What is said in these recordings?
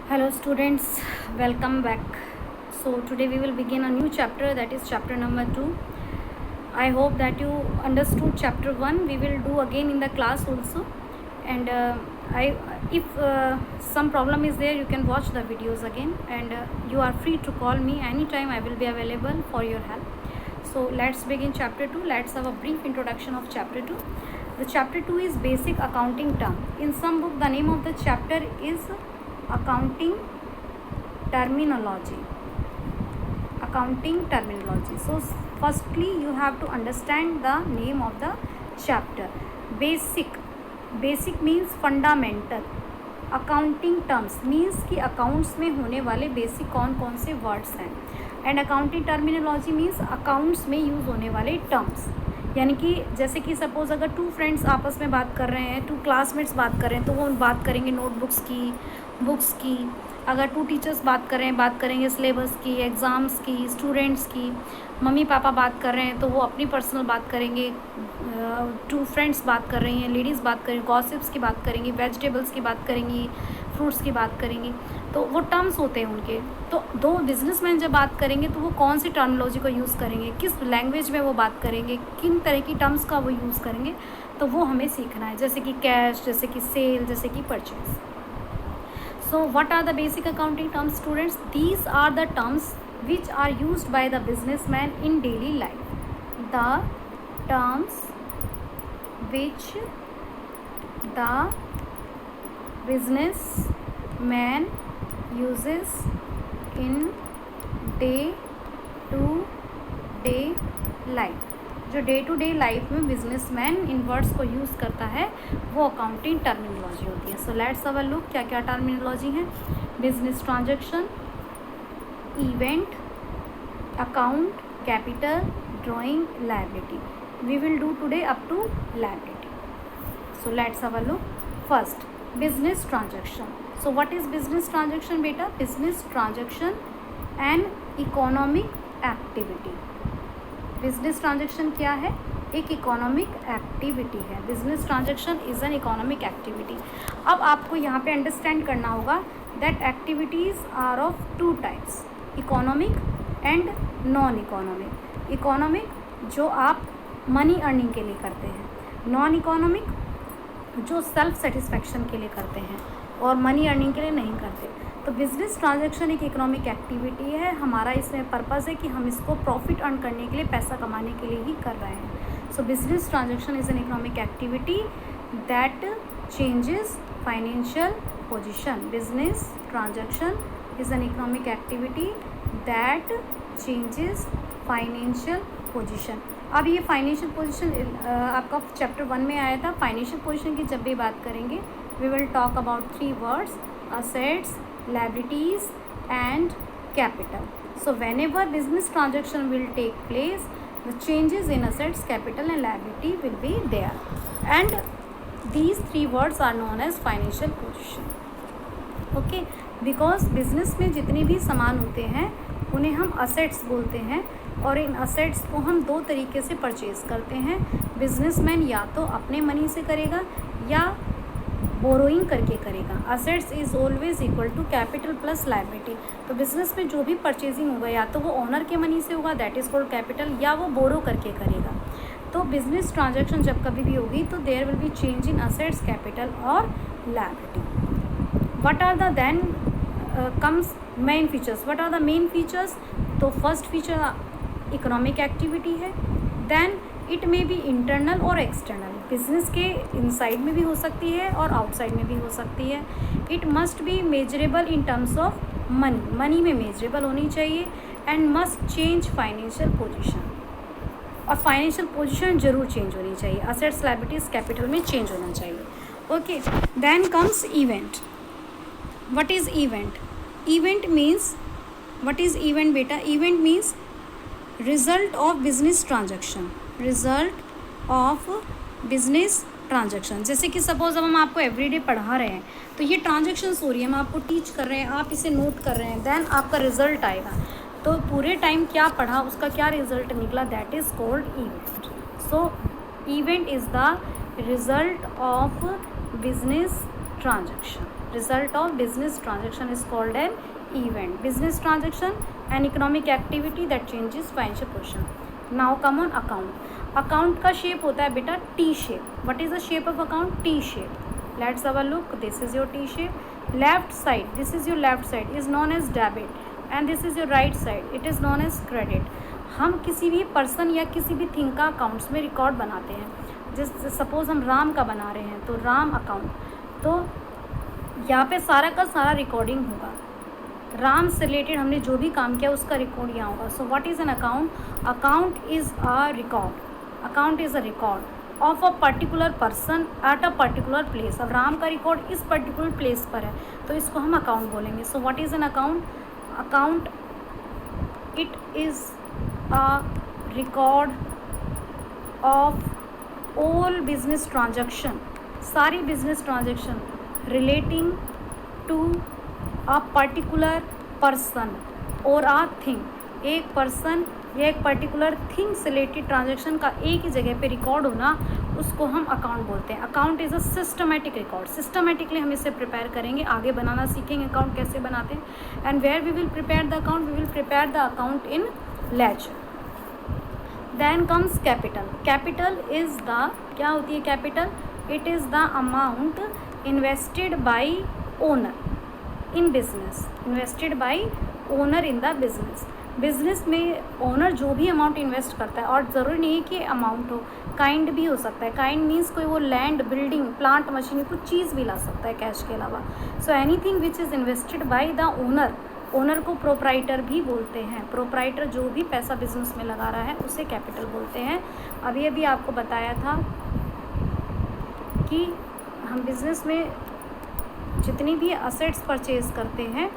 Hello students, welcome back. So today we will begin a new chapter, that is chapter number 2. I hope that you understood chapter 1. We will do again in the class also, and if some problem is there, you can watch the videos again, and you are free to call me anytime. I will be available for your help. So let's begin chapter 2. Let's have a brief introduction of chapter 2. The chapter 2 is basic accounting term. In some book the name of the chapter is accounting terminology. So firstly you have to understand the name of the chapter. Basic means fundamental. Accounting terms means कि accounts में होने वाले basic कौन कौन से words हैं. And accounting terminology means accounts में use होने वाले टर्म्स. यानी कि जैसे कि सपोज़ अगर टू फ्रेंड्स आपस में बात कर रहे हैं, टू क्लासमेट्स बात कर रहे हैं, तो वो बात करेंगे नोटबुक्स की, बुक्स की. अगर टू टीचर्स बात कर रहे हैं, बात करेंगे सिलेबस की, एग्ज़ाम्स की, स्टूडेंट्स की. मम्मी पापा बात कर रहे हैं तो वो अपनी पर्सनल बात करेंगे. टू फ्रेंड्स बात कर रही हैं, लेडीज़ बात करेंगी, गॉसिप्स की बात करेंगी, वेजिटेबल्स की बात करेंगी, फ्रूट्स की बात करेंगी. तो वो टर्म्स होते हैं उनके. तो दो बिजनेसमैन जब बात करेंगे तो वो कौन सी टर्मिनोलॉजी को यूज़ करेंगे, किस लैंग्वेज में वो बात करेंगे, किन तरह की टर्म्स का वो यूज़ करेंगे, तो वो हमें सीखना है. जैसे कि कैश, जैसे कि सेल, जैसे कि purchase. So what are the basic accounting terms, students? These are the terms which are used by the businessman in daily life. The terms which the businessman uses in day to day life. जो day to day life में businessman in words को use करता है वो accounting terminology होती है. So let's have a look क्या क्या टर्मिनोलॉजी हैं. Business transaction, event, account, capital, drawing, liability. We will do today up to liability. So let's have a look. First, business transaction. So what is business transaction बेटा? Business transaction and economic activity. Business transaction क्या है? एक economic activity है. Business transaction is an economic activity. अब आपको यहाँ पे understand करना होगा that activities are of two types, economic and non economic. Economic जो आप मनी अर्निंग के लिए करते हैं, नॉन इकोनॉमिक जो सेल्फ सेटिस्फैक्शन के लिए करते हैं और मनी अर्निंग के लिए नहीं करते. तो बिज़नेस ट्रांजैक्शन एक इकोनॉमिक एक्टिविटी है. हमारा इसमें पर्पज़ है कि हम इसको प्रॉफिट अर्न करने के लिए, पैसा कमाने के लिए ही कर रहे हैं. So business transaction is an economic activity that changes financial position. Business transaction is an economic activity that changes financial position. अब ये फाइनेंशियल पोजीशन आपका चैप्टर 1 में आया था. फाइनेंशियल पोजीशन की जब भी बात करेंगे we will talk about 3 words: assets, liabilities and capital. So whenever business transaction will take place, the changes in assets, capital and liability will be there, and these 3 words are known as financial position. Okay, because business में जितने भी सामान होते हैं उन्हें हम assets बोलते हैं, और इन assets को हम दो तरीके से परचेज करते हैं. बिजनेसमैन या तो अपने मनी से करेगा या बोरोइंग करके करेगा. Assets is always equal to capital plus liability. तो बिजनेस में जो भी परचेजिंग होगा या तो वो ओनर के मनी से होगा, दैट इज़ कॉल्ड कैपिटल, या वो बोरो करके करेगा. तो बिजनेस ट्रांजैक्शन जब कभी भी होगी तो there will be change in assets, capital और liability. What are the then comes main features. What are the main features? तो फर्स्ट फीचर इकोनॉमिक एक्टिविटी है. Then it may be internal और external. Business के inside में भी हो सकती है और आउटसाइड में भी हो सकती है. It must be measurable in terms of money. Money में मेजरेबल होनी चाहिए. And must change financial position. और फाइनेंशियल पोजीशन ज़रूर चेंज होनी चाहिए. असेट्स, लायबिलिटीज़, कैपिटल में चेंज होना चाहिए. Okay, then comes event. What is event? Event means, what is event बेटा? Event means result of business transaction. Result of business transaction. जैसे कि सपोज अब हम आपको एवरीडे पढ़ा रहे हैं तो ये ट्रांजैक्शंस हो रही है, हम आपको टीच कर रहे हैं, आप इसे नोट कर रहे हैं, देन आपका रिजल्ट आएगा. तो पूरे टाइम क्या पढ़ा, उसका क्या रिजल्ट निकला, that is called event. So event is the result of business transaction. result of business transaction is called an event. Business transaction, an economic activity that changes financial position. Now come on account. Account का shape होता है बेटा T shape. What is the shape of account? T shape. Let's have a look. This is your T shape. Left side, this is your left side, is known as debit, and this is your right side, it is known as credit. हम किसी भी person या किसी भी thing का accounts में record बनाते हैं. जिस सपोज हम राम का बना रहे हैं तो राम अकाउंट, तो यहाँ पे सारा का सारा रिकॉर्डिंग होगा. राम से रिलेटेड हमने जो भी काम किया उसका रिकॉर्ड यहाँ होगा. सो what is an account? Account is a record. Account is a record of a particular person at a particular place. अब राम का रिकॉर्ड इस पर्टिकुलर प्लेस पर है तो इसको हम अकाउंट बोलेंगे. So what is an account? Account, it is a record of all business transaction, सारी business transaction relating to a particular person और अ थिंग. एक पर्सन या एक पर्टिकुलर थिंग से रिलेटेड ट्रांजैक्शन का एक ही जगह पे रिकॉर्ड होना, उसको हम अकाउंट बोलते हैं. Account is a systematic record. Systematically हम इसे प्रिपेयर करेंगे, आगे बनाना सीखेंगे अकाउंट कैसे बनाते हैं. And where we will prepare the account? We will prepare the account in ledger. Then comes capital. Capital is the, क्या होती है capital? It is the amount invested by owner in business. Invested by owner in the business. Business में owner जो भी amount invest करता है, और ज़रूरी नहीं है कि अमाउंट हो, काइंड भी हो सकता है. काइंड मीन्स कोई वो लैंड, बिल्डिंग, प्लांट, मशीन, कुछ चीज़ भी ला सकता है कैश के अलावा. So anything which is invested by the owner. Owner को प्रोप्राइटर भी बोलते हैं. प्रोप्राइटर जो भी पैसा बिजनेस में लगा रहा है उसे कैपिटल बोलते हैं. अभी अभी आपको बताया था कि हम बिजनेस में जितनी भी असेट्स परचेज़ करते हैं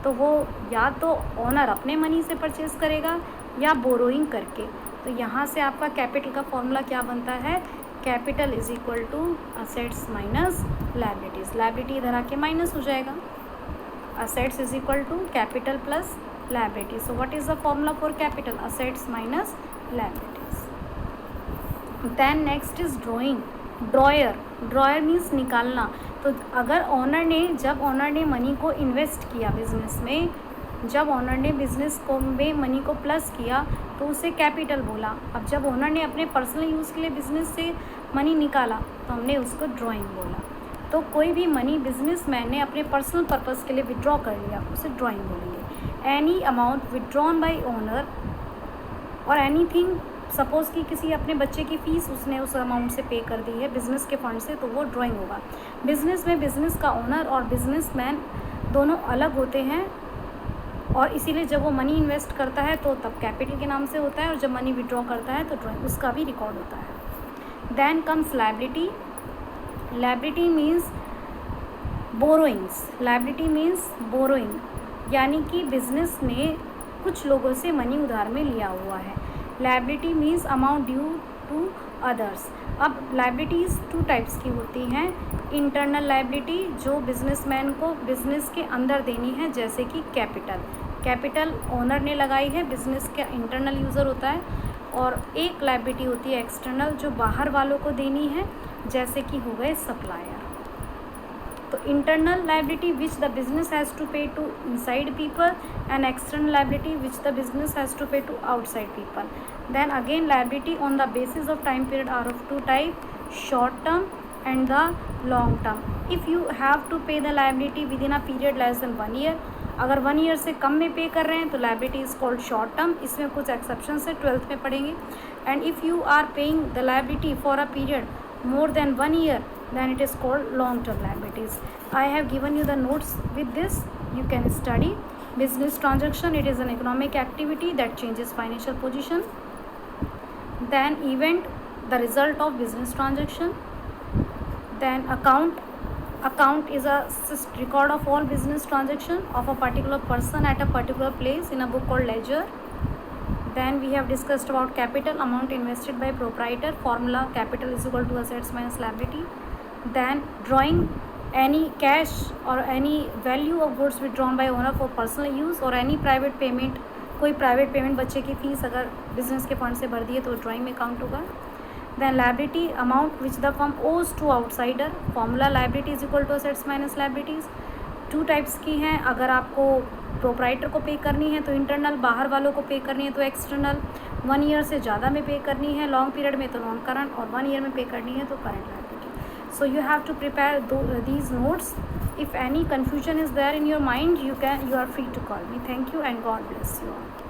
तो वो या तो ओनर अपने मनी से परचेज़ करेगा या बोरोइंग करके. तो यहाँ से आपका कैपिटल का फॉर्मूला क्या बनता है? Capital is equal to assets minus liabilities. Liability इधर आके माइनस हो जाएगा. Assets is equal to capital plus liability. So what is the formula for capital? Assets minus liabilities. Then next is drawing. Drawer. Drawer means निकालना. तो अगर owner ने, जब owner ने मनी को इन्वेस्ट किया बिजनेस में, जब ओनर ने बिजनेस को में मनी को प्लस किया तो उसे कैपिटल बोला. अब जब ओनर ने अपने पर्सनल यूज़ के लिए बिजनेस से मनी निकाला तो हमने उसको ड्राइंग बोला. तो कोई भी मनी बिजनेसमैन ने अपने पर्सनल पर्पस के लिए विड्रॉ कर लिया, उसे ड्राइंग बोलेंगे. Any amount withdrawn bye owner और एनीथिंग, सपोज़ कि किसी अपने बच्चे की फ़ीस उसने उस अमाउंट से पे कर दी है बिज़नेस के फंड से, तो वो ड्राइंग होगा. बिज़नेस में बिज़नेस का ओनर और बिजनेसमैन दोनों अलग होते हैं, और इसीलिए जब वो मनी इन्वेस्ट करता है तो तब कैपिटल के नाम से होता है, और जब मनी विड्रॉ करता है तो ड्राइंग, उसका भी रिकॉर्ड होता है. Then comes liability. Liability means borrowings. Liability means borrowing, यानी कि बिजनेस ने कुछ लोगों से मनी उधार में लिया हुआ है. Liability means amount due to others. अब लायबिलिटीज़ टू टाइप्स की होती हैं. इंटरनल लायबिलिटी, जो बिजनेसमैन को बिजनेस के अंदर देनी है, जैसे कि कैपिटल. कैपिटल ओनर ने लगाई है, बिजनेस का इंटरनल यूज़र होता है. और एक लायबिलिटी होती है एक्सटर्नल, जो बाहर वालों को देनी है, जैसे कि हो गए सप्लायर. तो internal liability which the business has to pay to inside people, and external liability which the business has to pay to outside people. Then again liability on the basis of time period are of two type, short term and the long term. If you have to pay the liability within a period less than 1 year, अगर 1 year से कम में पे कर रहे हैं तो liability is called short term. इसमें कुछ exceptions है, 12th में पढ़ेंगे. And if you are paying the liability for a period more than 1 year, then it is called long term liabilities. I have given you the notes with this, you can study. Business transaction, it is an economic activity that changes financial position. Then event, the result of business transaction. Then account. Account is a record of all business transaction of a particular person at a particular place in a book called ledger. Then we have discussed about capital, amount invested by proprietor. Formula: capital is equal to assets minus liability. Then drawing, any cash or any value of goods withdrawn by owner for personal use, or any private payment, कोई private payment, बच्चे की fees अगर business के fund से भर दिए तो drawing में काउंट होगा. Then liability, amount which the firm owes to outsider. Formula: liability is equal to assets minus liabilities. 2 types की हैं। अगर आपको प्रोप्राइटर को पे करनी है तो इंटरनल, बाहर वालों को पे करनी है तो एक्सटर्नल, 1 ईयर से ज़्यादा में पे करनी है, लॉन्ग पीरियड में तो नॉन करंट, और 1 ईयर में पे करनी है तो current liability. So you have to prepare these notes. If any confusion is there in your mind, you are free to call me. Thank you and God bless you all.